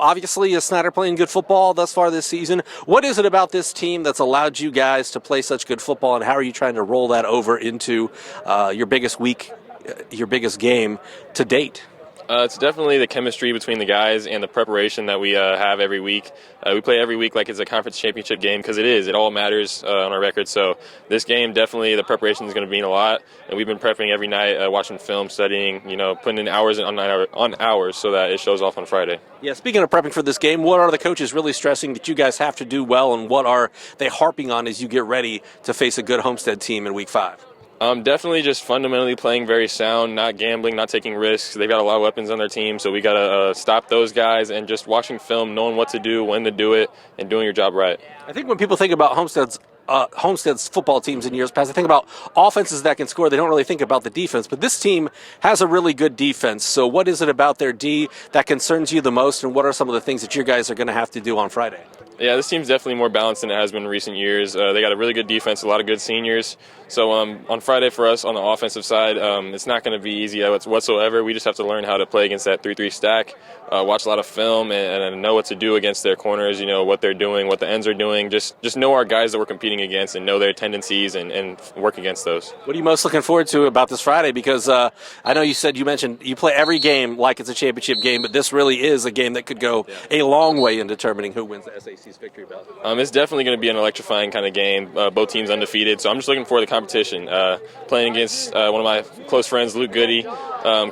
Obviously, Snider playing good football thus far this season. What is it about this team that's allowed you guys to play such good football, and how are you trying to roll that over into your biggest week, your biggest game to date? It's definitely the chemistry between the guys and the preparation that we have every week. We play every week like it's a conference championship game because it is. It all matters on our record. So this game, definitely the preparation is going to mean a lot. And we've been prepping every night, watching film, studying, putting in hours on hours so that it shows off on Friday. Yeah, speaking of prepping for this game, what are the coaches really stressing that you guys have to do well, and what are they harping on as you get ready to face a good Homestead team in Week 5? Definitely just fundamentally playing very sound, not gambling, not taking risks. They've got a lot of weapons on their team, so we got to stop those guys and just watching film, knowing what to do, when to do it, and doing your job right. I think when people think about Homestead's football teams in years past, they think about offenses that can score. They don't really think about the defense, but this team has a really good defense. So what is it about their D that concerns you the most, and what are some of the things that you guys are going to have to do on Friday? Yeah, this team's definitely more balanced than it has been in recent years. They got a really good defense, a lot of good seniors. So on Friday for us on the offensive side, it's not going to be easy whatsoever. We just have to learn how to play against that 3-3 stack, watch a lot of film, and know what to do against their corners, what they're doing, what the ends are doing. Just know our guys that we're competing against and know their tendencies and work against those. What are you most looking forward to about this Friday? Because I know you mentioned you play every game like it's a championship game, but this really is a game that could go a long way in determining who wins the SAC's victory belt. It's definitely going to be an electrifying kind of game. Both teams undefeated, so I'm just looking forward to the competition. Playing against one of my close friends, Luke Goody,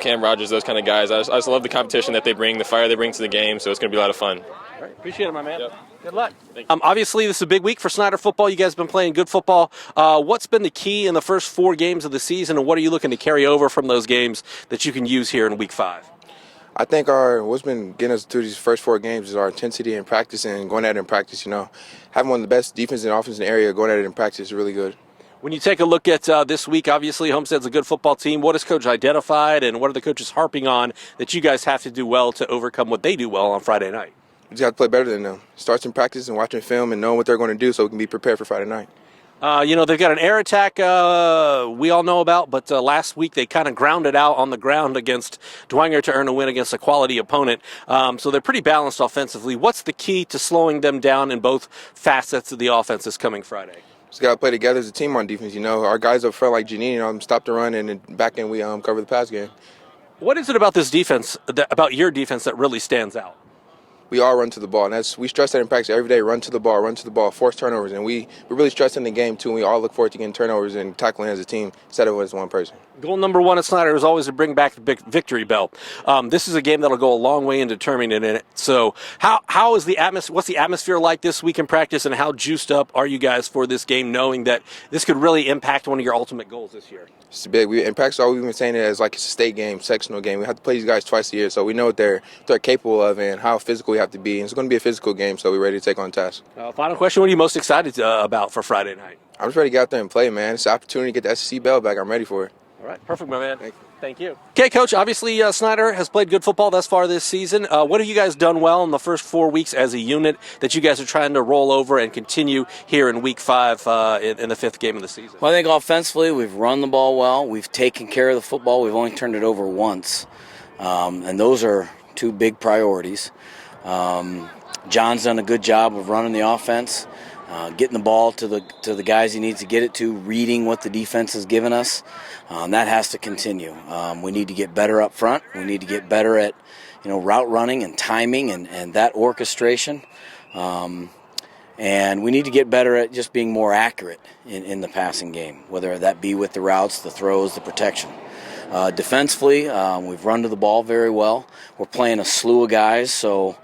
Cam Rogers, those kind of guys. I just love the competition that they bring, the fire they bring to the game, so it's going to be a lot of fun. All right. Appreciate it, my man. Yep. Good luck. Obviously, this is a big week for Snider football. You guys have been playing good football. What's been the key in the first 4 games of the season, and what are you looking to carry over from those games that you can use here in Week 5? I think what's been getting us through these first 4 games is our intensity in practice and going at it in practice. Having one of the best defense and offense in the area, going at it in practice is really good. When you take a look at this week, obviously Homestead's a good football team. What has Coach identified, and what are the coaches harping on that you guys have to do well to overcome what they do well on Friday night? We just have to play better than them. Starts in practice and watching film and knowing what they're going to do so we can be prepared for Friday night. They've got an air attack we all know about, but last week they kind of grounded out on the ground against Dwenger to earn a win against a quality opponent. So they're pretty balanced offensively. What's the key to slowing them down in both facets of the offense this coming Friday? Just got to play together as a team on defense. Our guys up front like Janine, stop the run, and then back end we cover the pass game. What is it about this defense, about your defense, that really stands out? We all run to the ball, and we stress that in practice every day. Run to the ball, force turnovers, and we really stress in the game too. And we all look forward to getting turnovers and tackling as a team instead of as one person. Goal number 1 at Snider is always to bring back the victory belt. This is a game that'll go a long way in determining it. So, how is the atmosphere? What's the atmosphere like this week in practice, and how juiced up are you guys for this game, knowing that this could really impact one of your ultimate goals this year? It's big. In practice, all we've been saying it as like it's a state game, sectional game. We have to play these guys twice a year, so we know what they're capable of and how physical we have to be. And it's going to be a physical game, so we're ready to take on task. Final question: what are you most excited about for Friday night? I'm just ready to get out there and play, man. It's an opportunity to get the SEC belt back. I'm ready for it. All right, perfect, my man. Thank you. Okay, Coach, obviously Snider has played good football thus far this season. What have you guys done well in the first 4 weeks as a unit that you guys are trying to roll over and continue here in Week 5 in the 5th game of the season? Well, I think offensively we've run the ball well. We've taken care of the football. We've only turned it over once, and those are 2 big priorities. John's done a good job of running the offense. Getting the ball to the guys he needs to get it to, reading what the defense has given us. That has to continue. We need to get better up front. We need to get better at route running and timing and that orchestration. And we need to get better at just being more accurate in the passing game, whether that be with the routes, the throws, the protection. Defensively, we've run to the ball very well. We're playing a slew of guys, so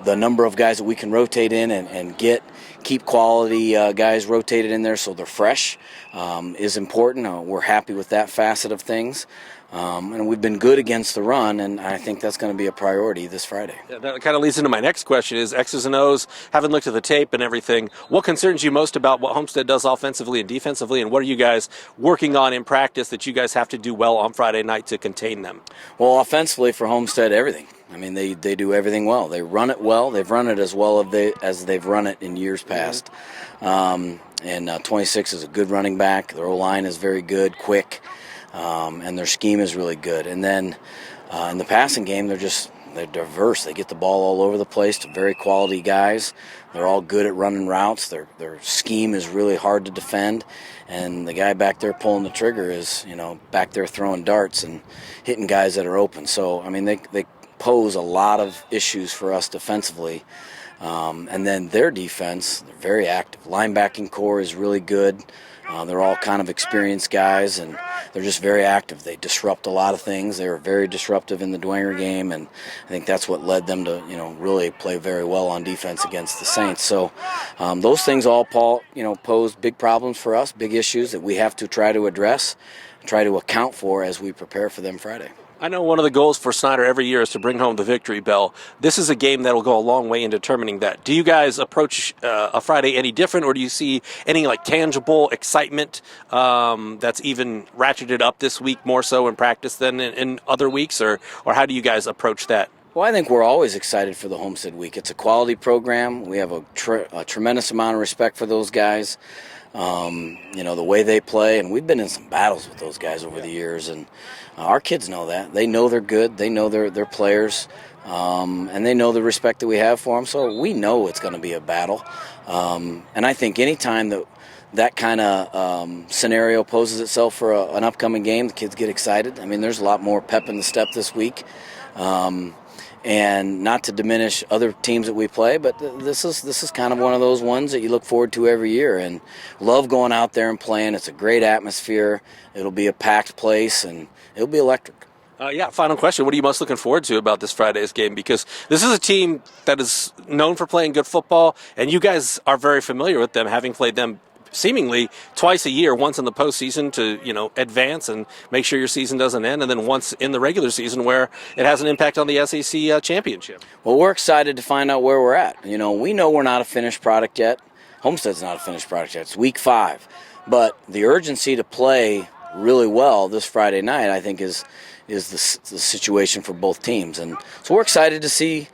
the number of guys that we can rotate in and keep quality guys rotated in there so they're fresh is important. We're happy with that facet of things. And we've been good against the run, and I think that's going to be a priority this Friday. Yeah, that kind of leads into my next question is X's and O's, having looked at the tape and everything, what concerns you most about what Homestead does offensively and defensively, and what are you guys working on in practice that you guys have to do well on Friday night to contain them? Well, offensively for Homestead, everything. I mean, they do everything well. They run it well. They've run it as well as they've run it in years past. And 26 is a good running back. Their O-line is very good, quick. And their scheme is really good. And then in the passing game, they're they're diverse. They get the ball all over the place to very quality guys. They're all good at running routes. Their scheme is really hard to defend, and the guy back there pulling the trigger is, back there throwing darts and hitting guys that are open. So, I mean, they pose a lot of issues for us defensively. And then their defense, they're very active. Linebacking core is really good. They're all kind of experienced guys, and they're just very active. They disrupt a lot of things. They were very disruptive in the Dwenger game, and I think that's what led them to, really play very well on defense against the Saints. So those things all, pose big problems for us, big issues that we have to try to address, try to account for as we prepare for them Friday. I know one of the goals for Snider every year is to bring home the victory bell. This is a game that will go a long way in determining that. Do you guys approach a Friday any different, or do you see any tangible excitement that's even ratcheted up this week more so in practice than in other weeks, or how do you guys approach that? Well, I think we're always excited for the Homestead Week. It's a quality program. We have a tremendous amount of respect for those guys. The way they play, and we've been in some battles with those guys over the years, and our kids know that. They know they're good. They know they're players, and they know the respect that we have for them. So we know it's going to be a battle. And I think any time that kind of scenario poses itself for an upcoming game, the kids get excited. I mean, there's a lot more pep in the step this week. And not to diminish other teams that we play, but this is kind of one of those ones that you look forward to every year, and love going out there and playing. It's a great atmosphere. It'll be a packed place, and it'll be electric. Final question. What are you most looking forward to about this Friday's game? Because this is a team that is known for playing good football, and you guys are very familiar with them, having played them seemingly twice a year, once in the postseason to, advance and make sure your season doesn't end, and then once in the regular season where it has an impact on the SEC championship. Well, we're excited to find out where we're at. We know we're not a finished product yet. Homestead's not a finished product yet. It's week 5. But the urgency to play really well this Friday night, I think, is the situation for both teams. And so we're excited to see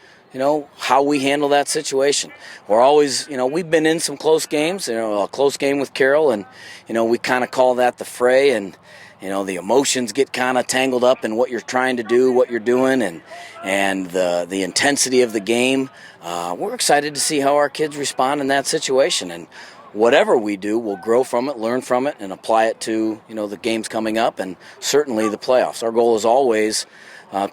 how we handle that situation. We're always, we've been in some close games, a close game with Carroll, and, we kind of call that the fray, and, the emotions get kind of tangled up in what you're trying to do, what you're doing, and the intensity of the game. We're excited to see how our kids respond in that situation, and whatever we do, we'll grow from it, learn from it, and apply it to, the games coming up, and certainly the playoffs. Our goal is always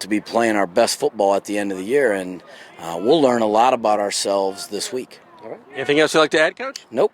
to be playing our best football at the end of the year, and we'll learn a lot about ourselves this week. All right. Anything else you'd like to add, Coach? Nope.